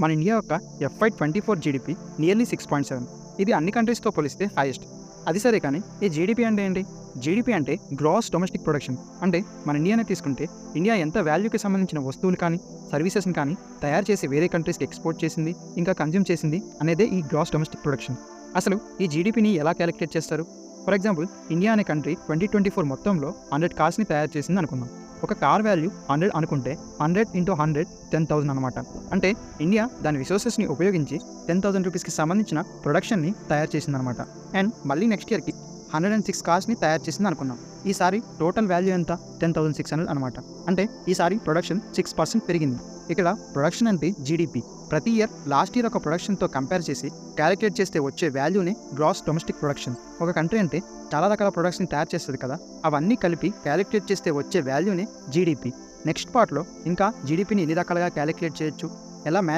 మన ఇండియా యొక్క FY24 GDP nearly 6.7. ఇది అన్ని కంట్రీస్తో పోలిస్తే హైయెస్ట్. అది సరే కానీ ఈ జీడిపి అంటే ఏంటి? జీడిపి అంటే గ్రాస్ డొమెస్టిక్ ప్రొడక్షన్. అంటే మన ఇండియానే తీసుకుంటే ఇండియా ఎంత వాల్యూకి సంబంధించిన వస్తువులు కానీ సర్వీసెస్ని కానీ తయారు చేసి వేరే కంట్రీస్కి ఎక్స్పోర్ట్ చేసింది, ఇంకా కన్జ్యూమ్ చేసింది అనేదే ఈ గ్రాస్ డొమెస్టిక్ ప్రొడక్షన్. అసలు ఈ జీడిపిని ఎలా క్యాలిక్యులేట్ చేస్తారు? ఫర్ ఎగ్జాంపుల్, ఇండియా అనే కంట్రీ 2024 మొత్తంలో 100 కార్స్ని తయారు చేసింది అనుకుందాం. ఒక కార్ వాల్యూ 100 అనుకుంటే 100 × 100 10,000 అనమాట. అంటే ఇండియా దాని రిసోర్సెస్ని ఉపయోగించి 10,000 రూపీస్కి సంబంధించిన ప్రొడక్షన్ని తయారు చేసిందనమాట. అండ్ మళ్ళీ నెక్స్ట్ ఇయర్కి 106 కార్స్ని తయారు చేసింది అనుకున్నాం. ఈసారి టోటల్ వాల్యూ ఎంత? 10,600 అనమాట. అంటే ఈసారి ప్రొడక్షన్ 6% పెరిగింది. ఇక్కడ ప్రొడక్షన్ అంటే జీడిపి. ప్రతి ఇయర్ లాస్ట్ ఇయర్ ఒక ప్రొడక్షన్తో కంపేర్ చేసి క్యాలిక్యులేట్ చేస్తే వచ్చే వాల్యూనే గ్రాస్ డొమెస్టిక్ ప్రొడక్షన్. ఒక కంట్రీ అంటే చాలా రకాల ప్రొడక్ట్స్ని తయారు చేస్తుంది కదా, అవన్నీ కలిపి క్యాలిక్యులేట్ చేస్తే వచ్చే వాల్యూనే జీడిపి. నెక్స్ట్ పార్ట్లో ఇంకా జీడిపిని ఎన్ని రకాలుగా క్యాలిక్యులేట్ చేయొచ్చు, ఎలా